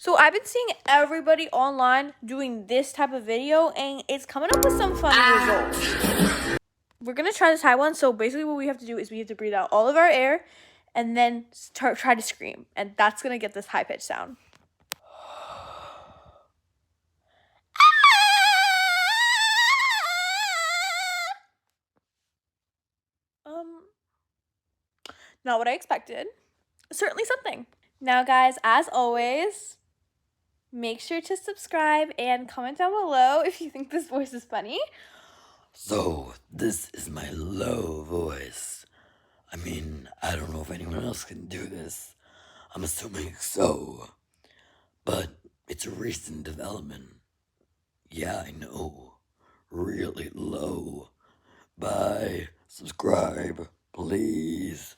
So I've been seeing everybody online doing this type of video, and it's coming up with some funny results. We're going to try this high one. So basically what we have to do is we have to breathe out all of our air and then try to scream. And that's going to get this high-pitched sound. Not what I expected. Certainly something. Now, guys, as always, make sure to subscribe and comment down below if you think this voice is funny. So, this is my low voice. I mean, I don't know if anyone else can do this. I'm assuming so. But it's a recent development. Yeah, I know. Really low. Bye. Subscribe, please.